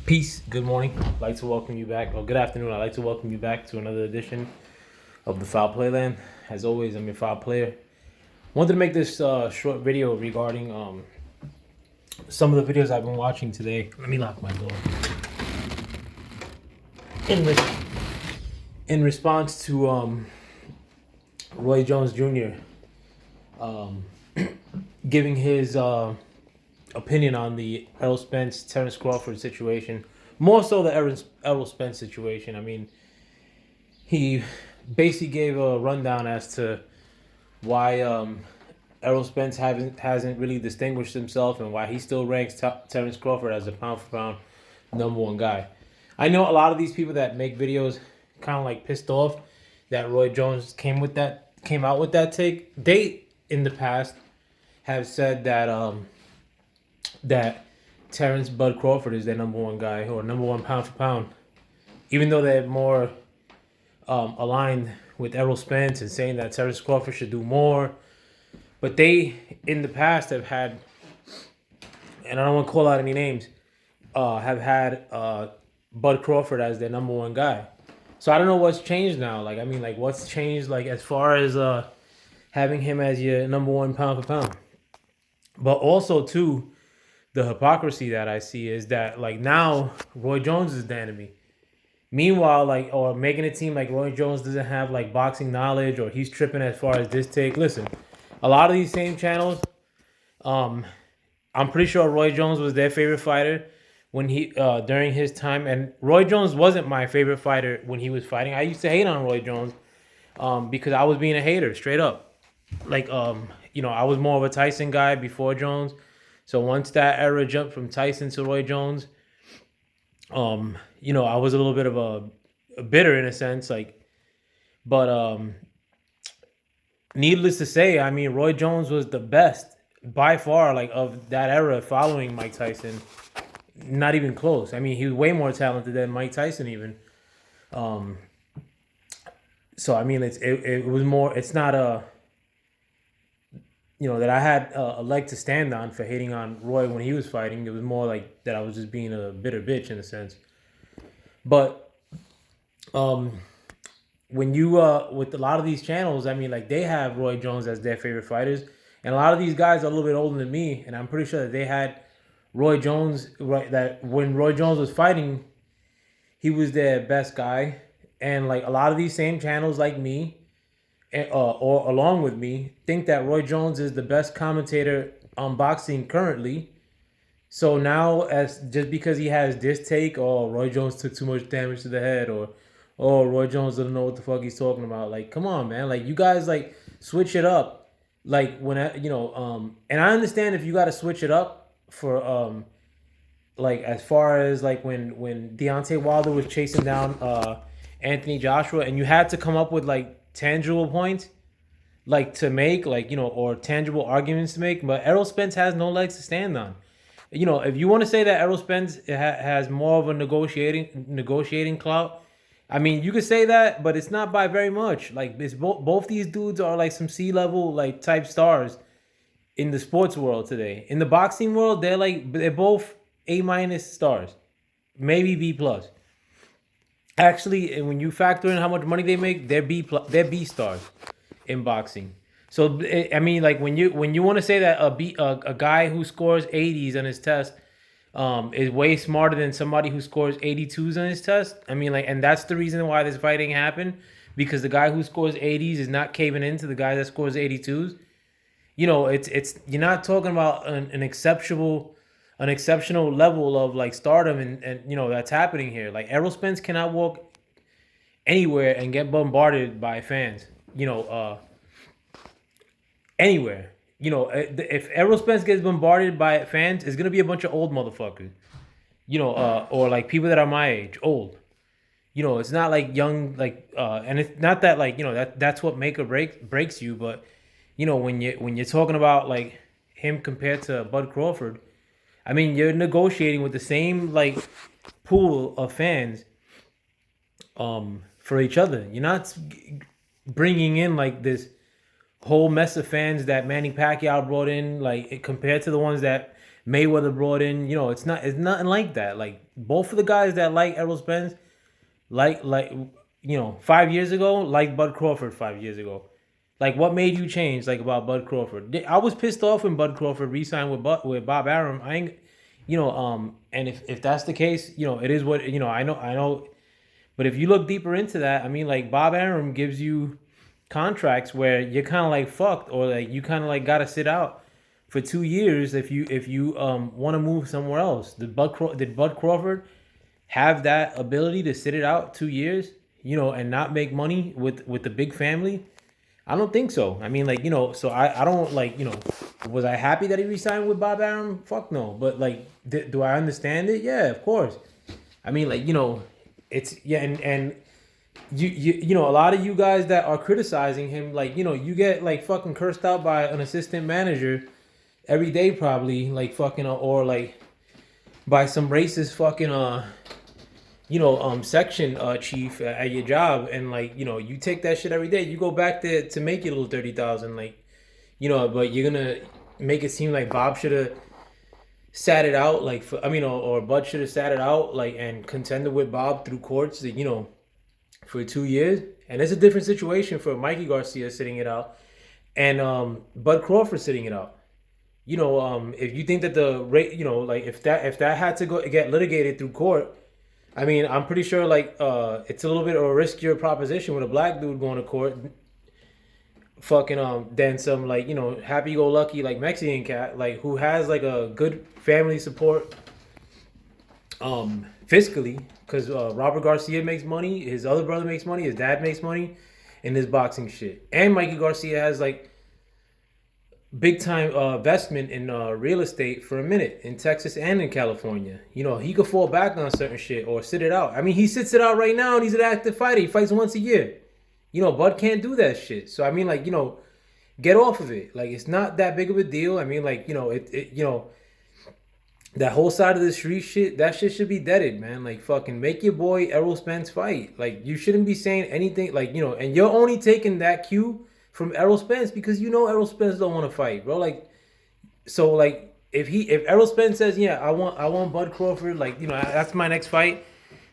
Peace. Good morning. I'd like to welcome you back, or good afternoon. I'd like to welcome you back to another edition of the Foul Playland. As always, I'm your foul player. Wanted to make this short video regarding some of the videos I've been watching today. Let me lock my door. In response to Roy Jones Jr. Giving his opinion on the Errol Spence, Terrence Crawford situation, more so the Errol Spence situation. I mean, he basically gave a rundown as to why Errol Spence hasn't really distinguished himself and why he still ranks Terrence Crawford as a pound for pound number one guy. I know a lot of these people that make videos kind of like pissed off that Roy Jones came out with that take. They in the past have said that Terrence Bud Crawford is their number one guy or number one pound for pound, even though they're more aligned with Errol Spence and saying that Terrence Crawford should do more. But they, in the past, have had, and I don't want to call out any names, have had Bud Crawford as their number one guy. So I don't know what's changed now. What's changed, as far as having him as your number one pound for pound. But also, too, the hypocrisy that I see is that, now Roy Jones is the enemy. Meanwhile, or making it seem like Roy Jones doesn't have, boxing knowledge or he's tripping as far as this take. Listen, a lot of these same channels, I'm pretty sure Roy Jones was their favorite fighter when he during his time. And Roy Jones wasn't my favorite fighter when he was fighting. I used to hate on Roy Jones because I was being a hater, straight up. I was more of a Tyson guy before Jones. So once that era jumped from Tyson to Roy Jones, I was a little bit of a bitter in a sense, but needless to say, I mean, Roy Jones was the best by far, of that era following Mike Tyson. Not even close. I mean, he was way more talented than Mike Tyson even. So I mean, it was more. It's not that I had a leg to stand on for hating on Roy when he was fighting. It was more like that I was just being a bitter bitch in a sense. But when you with a lot of these channels, I mean, they have Roy Jones as their favorite fighters, and a lot of these guys are a little bit older than me, and I'm pretty sure that they had Roy Jones, right? That when Roy Jones was fighting, he was their best guy, and a lot of these same channels, like me, or along with me, think that Roy Jones is the best commentator on boxing currently. So now, as just because he has this take, or Roy Jones took too much damage to the head, or Roy Jones doesn't know what the fuck he's talking about. Come on, man. You guys switch it up. And I understand if you got to switch it up for as far as when Deontay Wilder was chasing down Anthony Joshua, and you had to come up with tangible points to make, or tangible arguments to make. But Errol Spence has no legs to stand on. If you want to say that Errol Spence has more of a negotiating clout, I mean, you could say that, but it's not by very much. It's both these dudes are some C-level type stars in the sports world today. In the boxing world, they're both A- stars, maybe B+. Actually, when you factor in how much money they make, they're B stars in boxing. So I mean, when you want to say that a guy who scores 80s on his test is way smarter than somebody who scores 82s on his test. I mean, and that's the reason why this fighting happened, because the guy who scores 80s is not caving into the guy that scores 82s. It's you're not talking about an exceptional level of stardom and that's happening here. Errol Spence cannot walk anywhere and get bombarded by fans. Anywhere. If Errol Spence gets bombarded by fans, it's gonna be a bunch of old motherfuckers. Or people that are my age, old. It's not young, and it's not that that's what make or breaks you. But when you're talking about him compared to Bud Crawford, I mean, you're negotiating with the same pool of fans for each other. You're not bringing in this whole mess of fans that Manny Pacquiao brought in, compared to the ones that Mayweather brought in. It's nothing like that. Like both of the guys that like Errol Spence, like 5 years ago, like Bud Crawford 5 years ago. Like what made you change like about Bud Crawford? I was pissed off when Bud Crawford re-signed with Bob Arum. I ain't, and if that's the case, it is what I know. But if you look deeper into that, I mean, like Bob Arum gives you contracts where you're kind of like fucked, or like you kind of like gotta sit out for 2 years if you want to move somewhere else. Did Bud Crawford have that ability to sit it out 2 years, and not make money with the big family? I don't think so. I mean, like, so I don't like, was I happy that he resigned with Bob Arum? Fuck no. But like, do I understand it? Yeah, of course. I mean, like, it's yeah, and a lot of you guys that are criticizing him, like, you get like fucking cursed out by an assistant manager every day, probably, like fucking, or like by some racist fucking section chief at your job, and like, you take that shit every day. You go back to make your little 30,000, like, but you're gonna make it seem like Bob should have sat it out, like, or Bud should have sat it out, like, and contended with Bob through courts, for 2 years. And it's a different situation for Mikey Garcia sitting it out, and Bud Crawford sitting it out. If you think that the rate, like if that had to go get litigated through court, I mean, I'm pretty sure like it's a little bit of a riskier proposition with a black dude going to court, fucking than some like happy go lucky like Mexican cat like who has like a good family support fiscally, because Robert Garcia makes money, his other brother makes money, his dad makes money in this boxing shit, and Mikey Garcia has like big time investment in real estate for a minute in Texas and in California. He could fall back on certain shit or sit it out. I mean, he sits it out right now and he's an active fighter. He fights once a year. Bud can't do that shit. So I mean, like, get off of it. Like, it's not that big of a deal. I mean, like, that whole side of the street shit, that shit should be deaded, man. Like, fucking make your boy Errol Spence fight. Like, you shouldn't be saying anything, like, and you're only taking that cue from Errol Spence because Errol Spence don't want to fight, bro. Like, so like if Errol Spence says, yeah, I want Bud Crawford, like, that's my next fight,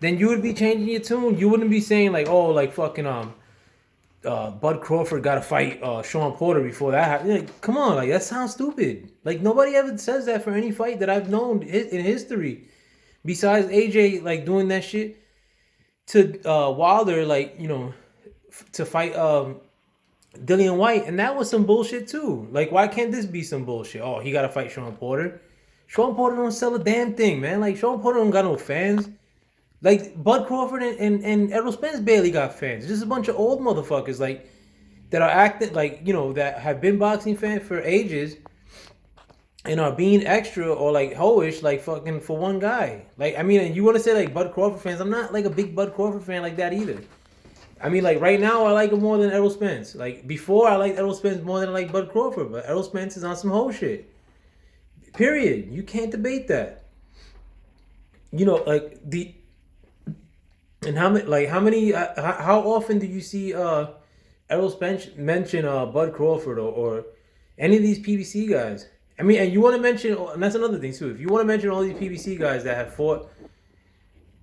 then you would be changing your tune. You wouldn't be saying like, oh, like fucking Bud Crawford got to fight Sean Porter before that happened. Like, come on, like that sounds stupid. Like nobody ever says that for any fight that I've known in history, besides AJ like doing that shit to Wilder, like to fight Dillian White, and that was some bullshit too. Like, why can't this be some bullshit? Oh, he gotta fight Sean Porter. Sean Porter don't sell a damn thing, man. Like, Sean Porter don't got no fans. Like, Bud Crawford and Errol Spence barely got fans. Just a bunch of old motherfuckers, like, that are acting, like, that have been boxing fans for ages and are being extra or, like, hoish, like, fucking for one guy. Like, I mean, and you want to say, like, Bud Crawford fans. I'm not, like, a big Bud Crawford fan like that either. I mean, like, right now, I like him more than Errol Spence. Like, before, I liked Errol Spence more than I like Bud Crawford. But Errol Spence is on some whole shit. Period. You can't debate that. Like, and how often do you see Errol Spence mention Bud Crawford or any of these PBC guys? I mean, and you want to mention, and that's another thing, too. If you want to mention all these PBC guys that have fought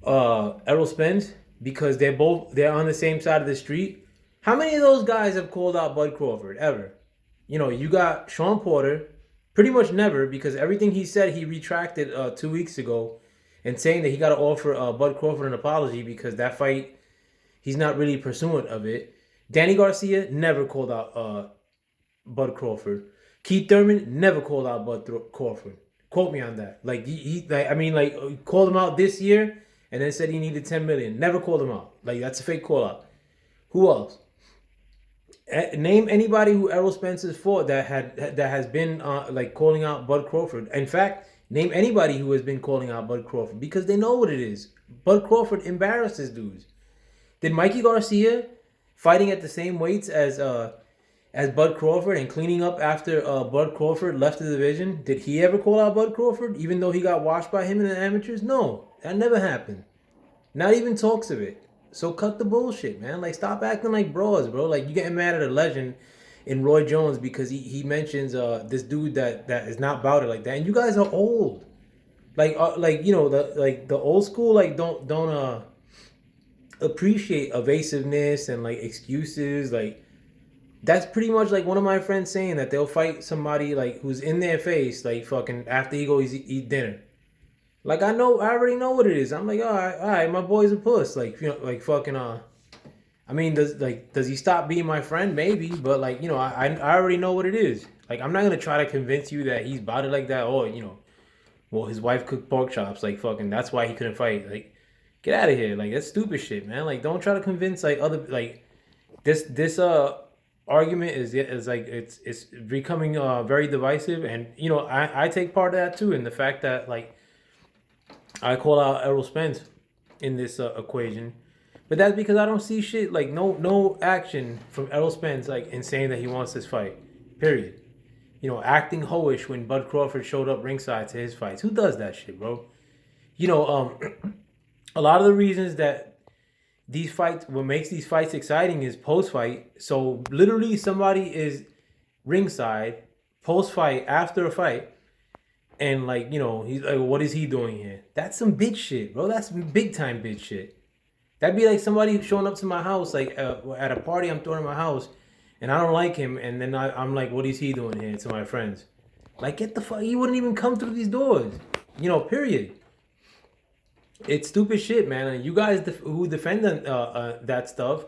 Errol Spence, because they're on the same side of the street. How many of those guys have called out Bud Crawford ever? You got Sean Porter, pretty much never, because everything he said he retracted 2 weeks ago, and saying that he got to offer Bud Crawford an apology because that fight he's not really pursuant of it. Danny Garcia never called out Bud Crawford. Keith Thurman never called out Bud Crawford. Quote me on that. Like he called him out this year. And then said he needed $10 million. Never called him out. Like, that's a fake call out. Who else? Name anybody who Errol Spence has fought that has been like calling out Bud Crawford. In fact, name anybody who has been calling out Bud Crawford, because they know what it is. Bud Crawford embarrasses dudes. Did Mikey Garcia, fighting at the same weights as Bud Crawford and cleaning up after Bud Crawford left the division, did he ever call out Bud Crawford, even though he got washed by him in the amateurs? No. That never happened. Not even talks of it. So cut the bullshit, man. Like, stop acting like bros, bro. Like, you getting mad at a legend in Roy Jones because he mentions this dude that is not about it like that. And you guys are old. Like you know the old school like don't appreciate evasiveness and like excuses. Like that's pretty much like one of my friends saying that they'll fight somebody like who's in their face like fucking after he goes eat dinner. Like I already know what it is. I'm like, all right, my boy's a puss. Like you know, like fucking I mean, does he stop being my friend? Maybe, but like you know, I already know what it is. Like I'm not gonna try to convince you that he's about it like that. Or you know, well his wife cooked pork chops. Like fucking that's why he couldn't fight. Like get out of here. Like that's stupid shit, man. Like don't try to convince like other like this argument is like it's becoming very divisive, and you know I take part of that too in the fact that like I call out Errol Spence in this equation, but that's because I don't see shit like no action from Errol Spence like in saying that he wants this fight. Period. You know, acting hoish when Bud Crawford showed up ringside to his fights. Who does that shit, bro? You know, a lot of the reasons that these fights, what makes these fights exciting is post fight. So literally, somebody is ringside post fight after a fight, and like you know, he's like, "What is he doing here?" That's some bitch shit, bro. That's some big time bitch shit. That'd be like somebody showing up to my house, like at a party I'm throwing in my house, and I don't like him, and then I'm like, "What is he doing here?" To my friends, like, get the fuck. He wouldn't even come through these doors, you know. Period. It's stupid shit, man. And you guys who defend that stuff,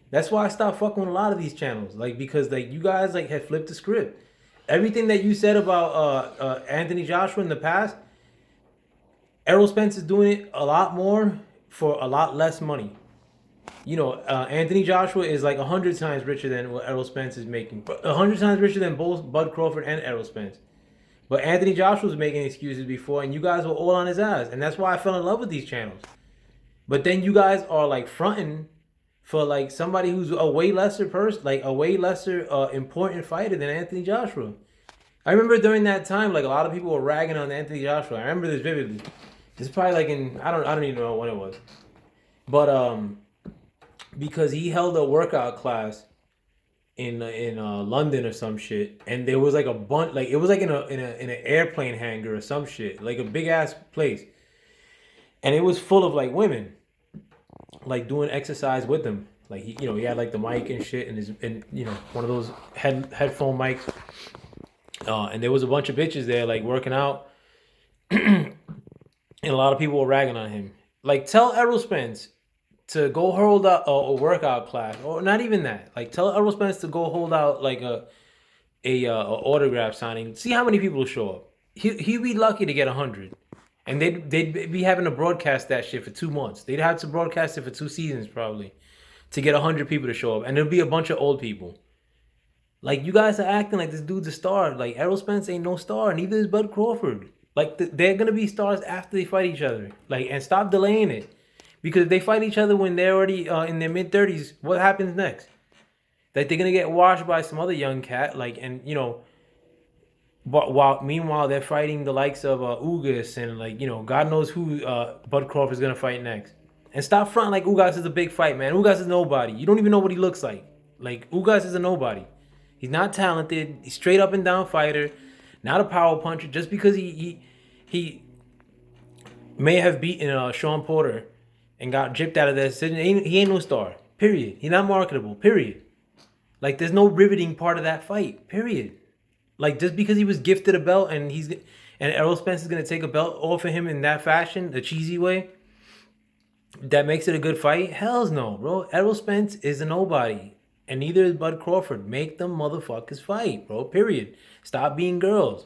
that's why I stopped fucking with a lot of these channels, like because like you guys like had flipped the script. Everything that you said about Anthony Joshua in the past, Errol Spence is doing it a lot more for a lot less money. You know, Anthony Joshua is like 100 times richer than what Errol Spence is making. 100 times richer than both Bud Crawford and Errol Spence. But Anthony Joshua was making excuses before, and you guys were all on his ass, and that's why I fell in love with these channels. But then you guys are like fronting for like somebody who's a way lesser person, like a way lesser important fighter than Anthony Joshua. I remember during that time, like a lot of people were ragging on Anthony Joshua. I remember this vividly. This is probably like in I don't even know when it was, but because he held a workout class in London or some shit, and there was like a bunch, like it was like in an airplane hangar or some shit, like a big ass place, and it was full of like women, like doing exercise with them. Like he, you know, he had like the mic and shit, and his and you know one of those headphone mics, and there was a bunch of bitches there like working out, and a lot of people were ragging on him. Like tell Errol Spence to go hold out a workout class, or not even that. Like tell Errol Spence to go hold out like a autograph signing. See how many people show up. He'd be lucky to get 100, and they'd be having to broadcast that shit for 2 months. They'd have to broadcast it for 2 seasons probably to get 100 people to show up, and there'll be a bunch of old people. Like you guys are acting like this dude's a star. Like Errol Spence ain't no star, neither is Bud Crawford. Like they're gonna be stars after they fight each other. Like and stop delaying it. Because if they fight each other when they're already in their mid-30s, what happens next? That they're gonna get washed by some other young cat, like, and you know, but meanwhile they're fighting the likes of Ugas and like you know, God knows who Bud Crawford's gonna fight next. And stop fronting like Ugas is a big fight, man. Ugas is nobody. You don't even know what he looks like. Like Ugas is a nobody. He's not talented. He's straight up and down fighter, not a power puncher. Just because he may have beaten Sean Porter and got gypped out of that decision, he ain't no star. Period. He's not marketable. Period. Like there's no riveting part of that fight. Period. Like just because he was gifted a belt and Errol Spence is gonna take a belt off of him in that fashion, the cheesy way, that makes it a good fight? Hells no, bro. Errol Spence is a nobody. And neither is Bud Crawford. Make them motherfuckers fight, bro. Period. Stop being girls.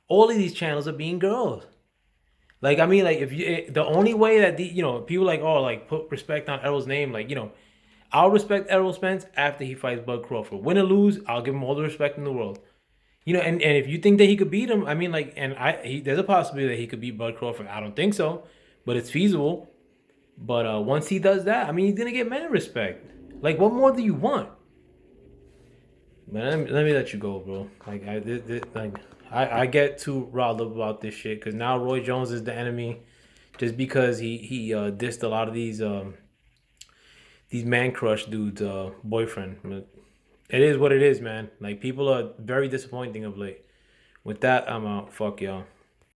All of these channels are being girls. Like I mean, like if you the only way that you know people like like put respect on Errol's name, like you know, I'll respect Errol Spence after he fights Bud Crawford. Win or lose, I'll give him all the respect in the world. You know, and if you think that he could beat him, I mean, like, and there's a possibility that he could beat Bud Crawford. I don't think so, but it's feasible. But once he does that, I mean, he's gonna get man respect. Like, what more do you want? Man, let me let you go, bro. Like, I get too riled up about this shit because now Roy Jones is the enemy, just because he dissed a lot of these Mancrush dudes' boyfriend. It is what it is, man. Like people are very disappointing of late. With that, I'm out. Fuck y'all.